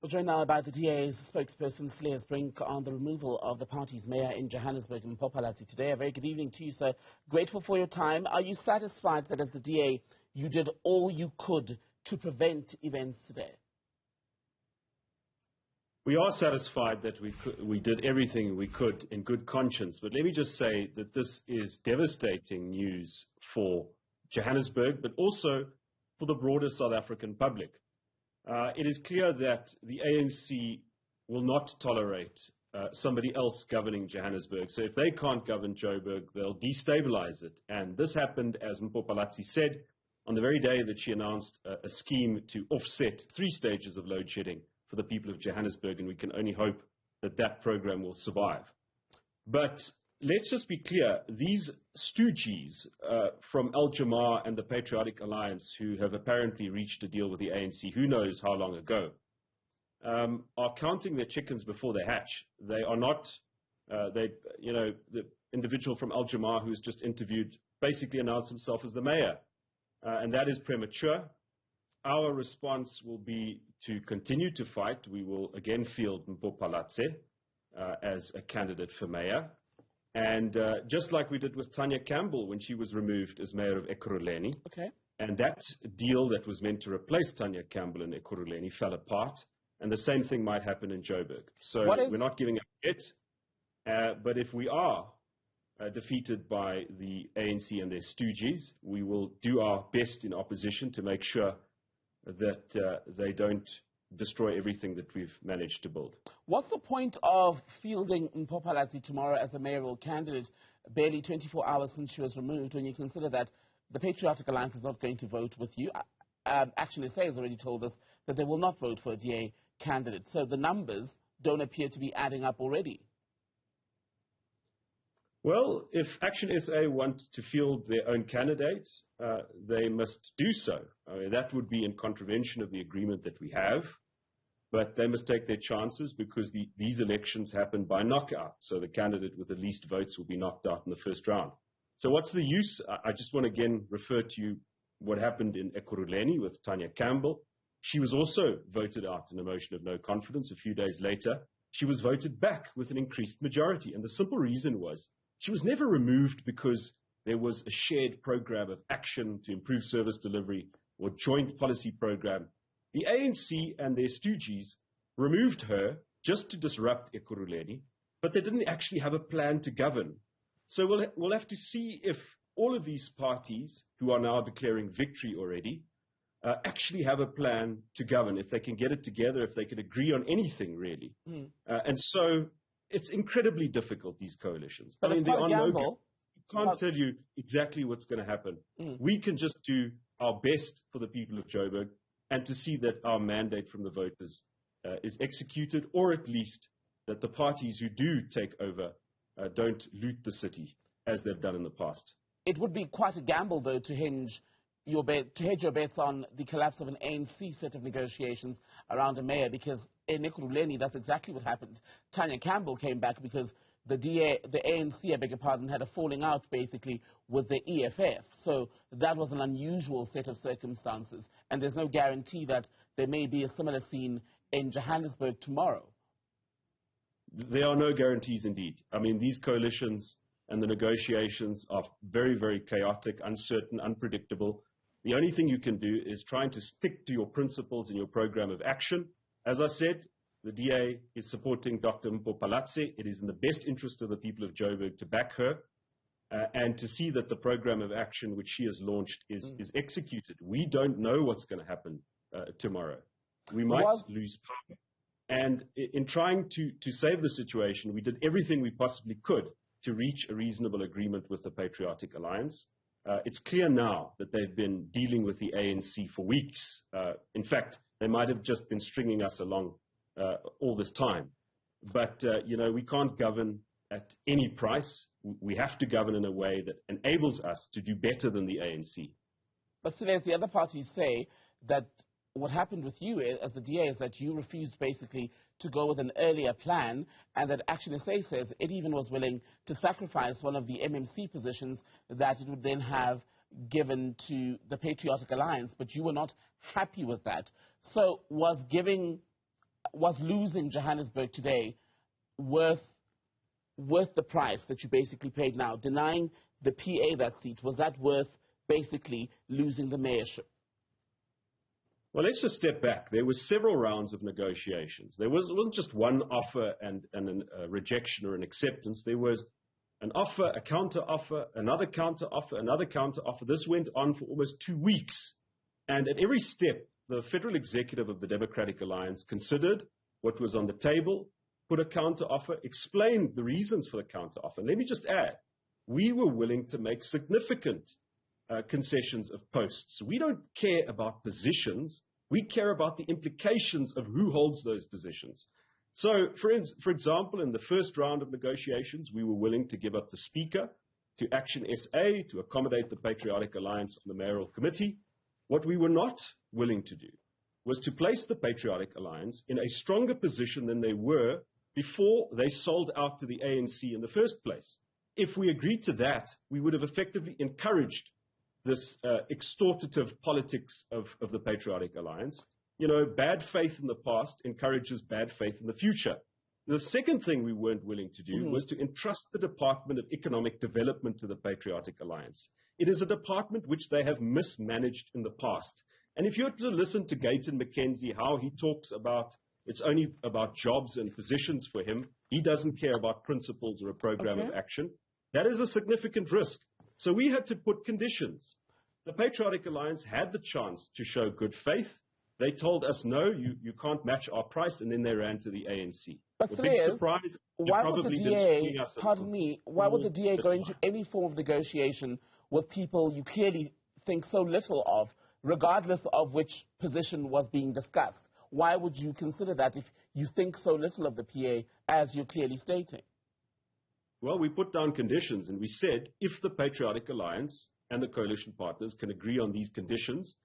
We're joined now by the DA's spokesperson, Cilliers, Brink, on the removal of the party's mayor in Johannesburg, Mpho Phalatse today. A very good evening to you, sir. Grateful for your time. Are you satisfied that as the DA, you did all you could to prevent events today? We are satisfied that we did everything we could in good conscience. But let me just say that this is devastating news for Johannesburg, but also for the broader South African public. It is clear that the ANC will not tolerate somebody else governing Johannesburg. So if they can't govern Joburg, they'll destabilize it. And this happened, as Mpho Phalatse said, on the very day that she announced a scheme to offset 3 stages of load shedding for the people of Johannesburg, and we can only hope that that program will survive. But let's just be clear, these stooges from Al Jamar and the Patriotic Alliance, who have apparently reached a deal with the ANC, who knows how long ago, are counting their chickens before they hatch. They are not, the individual from Al Jamar who was just interviewed basically announced himself as the mayor, and that is premature. Our response will be to continue to fight. We will again field Mpho Phalatse as a candidate for mayor. And just like we did with Tanya Campbell when she was removed as mayor of Ekurhuleni. Okay. And that deal that was meant to replace Tanya Campbell in Ekurhuleni fell apart. And the same thing might happen in Joburg. So we're not giving up yet. But if we are defeated by the ANC and their stooges, we will do our best in opposition to make sure that they don't destroy everything that we've managed to build. What's the point of fielding Mpho Phalatse tomorrow as a mayoral candidate, barely 24 hours since she was removed, when you consider that the Patriotic Alliance is not going to vote with you? Action SA has already told us that they will not vote for a DA candidate. So the numbers don't appear to be adding up already. Well, if Action SA want to field their own candidates, they must do so. I mean, that would be in contravention of the agreement that we have. But they must take their chances because these elections happen by knockout. So the candidate with the least votes will be knocked out in the first round. So what's the use? I just want to again refer to you what happened in Ekurhuleni with Tanya Campbell. She was also voted out in a motion of no confidence. A few days later, she was voted back with an increased majority. And the simple reason was she was never removed because there was a shared program of action to improve service delivery or joint policy program. The ANC and their stooges removed her just to disrupt Ekurhuleni, but they didn't actually have a plan to govern. So we'll have to see if all of these parties who are now declaring victory already actually have a plan to govern, if they can get it together, if they can agree on anything really. And so it's incredibly difficult, these coalitions. But I mean, can't tell you exactly what's going to happen. We can just do our best for the people of Joburg and to see that our mandate from the voters is executed, or at least that the parties who do take over don't loot the city as they've done in the past. It would be quite a gamble, though, to hedge your bets on the collapse of an ANC set of negotiations around a mayor, because in Ekurhuleni, that's exactly what happened. Tanya Campbell came back because the ANC, I beg your pardon, had a falling out basically with the EFF. So that was an unusual set of circumstances. And there's no guarantee that there may be a similar scene in Johannesburg tomorrow. There are no guarantees indeed. I mean, these coalitions and the negotiations are very, very chaotic, uncertain, unpredictable. The only thing you can do is trying to stick to your principles and your program of action. As I said, the DA is supporting Dr. Mpho Phalatse. It is in the best interest of the people of Joburg to back her and to see that the program of action which she has launched is executed. We don't know what's going to happen tomorrow. We might lose power. And in trying to save the situation, we did everything we possibly could to reach a reasonable agreement with the Patriotic Alliance. It's clear now that they've been dealing with the ANC for weeks. In fact, they might have just been stringing us along all this time. But, we can't govern at any price. We have to govern in a way that enables us to do better than the ANC. But Cilliers, the other parties say that what happened with you as the DA is that you refused basically to go with an earlier plan, and that Action SA says it even was willing to sacrifice one of the MMC positions that it would then have given to the Patriotic Alliance, but you were not happy with that. So was giving was losing Johannesburg today worth the price that you basically paid now? Denying the PA that seat, was that worth basically losing the mayorship? Well, let's just step back. There were several rounds of negotiations. It wasn't just one offer and a rejection or an acceptance. There was an offer, a counter-offer, another counter-offer, another counter-offer. This went on for almost 2 weeks. And at every step, the federal executive of the Democratic Alliance considered what was on the table, put a counter-offer, explained the reasons for the counter-offer. Let me just add, we were willing to make significant concessions of posts. We don't care about positions. We care about the implications of who holds those positions. So, for example, in the first round of negotiations, we were willing to give up the Speaker to Action SA to accommodate the Patriotic Alliance on the mayoral committee. What we were not willing to do was to place the Patriotic Alliance in a stronger position than they were before they sold out to the ANC in the first place. If we agreed to that, we would have effectively encouraged this extortative politics of the Patriotic Alliance. You know, bad faith in the past encourages bad faith in the future. The second thing we weren't willing to do was to entrust the Department of Economic Development to the Patriotic Alliance. It is a department which they have mismanaged in the past. And if you were to listen to Gayton McKenzie, how he talks about it's only about jobs and positions for him, he doesn't care about principles or a program of action. That is a significant risk. So we had to put conditions. The Patriotic Alliance had the chance to show good faith. They told us, no, you can't match our price, and then they ran to the ANC. But the big surprise, why would the DA, pardon me, why would the DA go into any form of negotiation with people you clearly think so little of, regardless of which position was being discussed? Why would you consider that if you think so little of the PA, as you're clearly stating? Well, we put down conditions, and we said if the Patriotic Alliance and the coalition partners can agree on these conditions,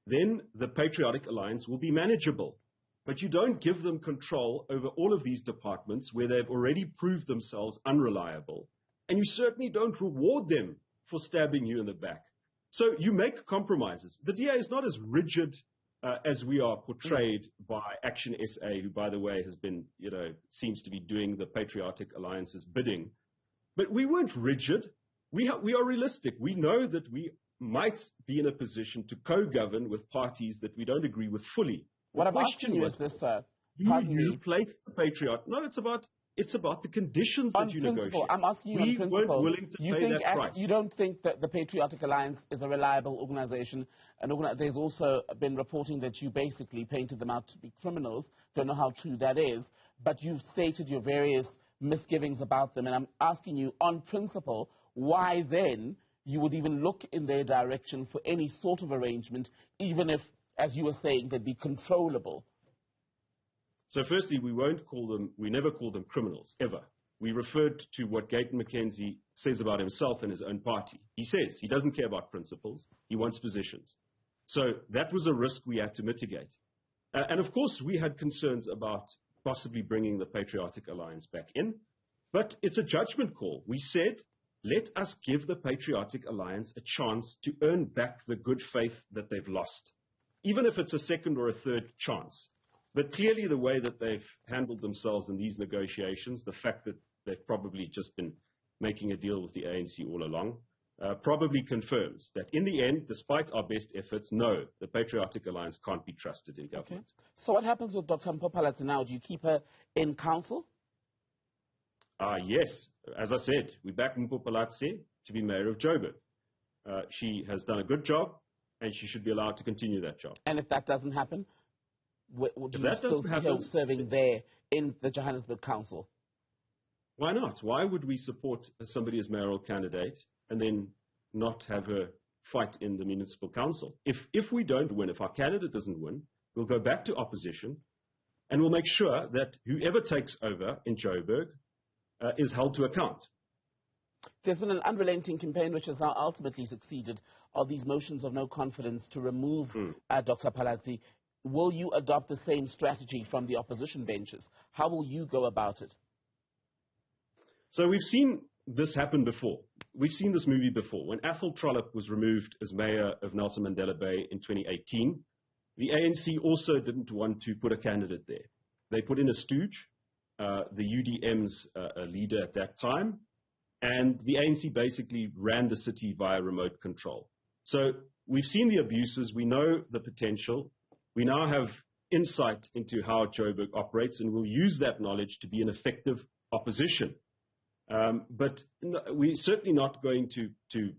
then the Patriotic Alliance will be manageable. But you don't give them control over all of these departments where they've already proved themselves unreliable. And you certainly don't reward them for stabbing you in the back. So you make compromises. The DA is not as rigid as we are portrayed by Action SA, who, by the way, has been, seems to be doing the Patriotic Alliance's bidding. But we weren't rigid. We are realistic. We know that we might be in a position to co-govern with parties that we don't agree with fully. What I'm asking you is this, sir. Do you place the Patriot? No, it's about the conditions that you negotiate. I'm asking you on principle. We weren't willing to pay that price. You don't think that the Patriotic Alliance is a reliable organization? And there's also been reporting that you basically painted them out to be criminals. Don't know how true that is. But you've stated your various misgivings about them. And I'm asking you, on principle, why then you would even look in their direction for any sort of arrangement, even if, as you were saying, they'd be controllable? So firstly, we never call them criminals, ever. We referred to what Gayton McKenzie says about himself and his own party. He says he doesn't care about principles, he wants positions. So that was a risk we had to mitigate. And of course, we had concerns about possibly bringing the Patriotic Alliance back in, but it's a judgment call. We said, let us give the Patriotic Alliance a chance to earn back the good faith that they've lost, even if it's a second or a third chance. But clearly the way that they've handled themselves in these negotiations, the fact that they've probably just been making a deal with the ANC all along, probably confirms that in the end, despite our best efforts, no, the Patriotic Alliance can't be trusted in government. Okay. So what happens with Dr. Mpho Phalatse now? Do you keep her in council? Yes. As I said, we back Mpho Phalatse to be mayor of Joburg. She has done a good job, and she should be allowed to continue that job. And if that doesn't happen? Do you still see her serving there in the Johannesburg Council? Why not? Why would we support somebody as mayoral candidate and then not have her fight in the municipal council? If we don't win, if our candidate doesn't win, we'll go back to opposition and we'll make sure that whoever takes over in Joburg is held to account. There's been an unrelenting campaign which has now ultimately succeeded on these motions of no confidence to remove Dr. Phalatse. Will you adopt the same strategy from the opposition benches? How will you go about it? So we've seen this happen before. We've seen this movie before. When Athol Trollip was removed as mayor of Nelson Mandela Bay in 2018, the ANC also didn't want to put a candidate there. They put in a stooge, the UDM's leader at that time, and the ANC basically ran the city via remote control. So we've seen the abuses. We know the potential. We now have insight into how Joburg operates, and we'll use that knowledge to be an effective opposition. But we're certainly not going to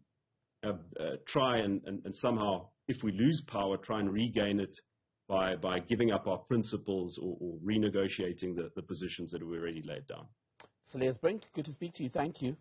try and somehow, if we lose power, try and regain it by giving up our principles or renegotiating the positions that we already laid down. Cilliers, Brink, good to speak to you. Thank you.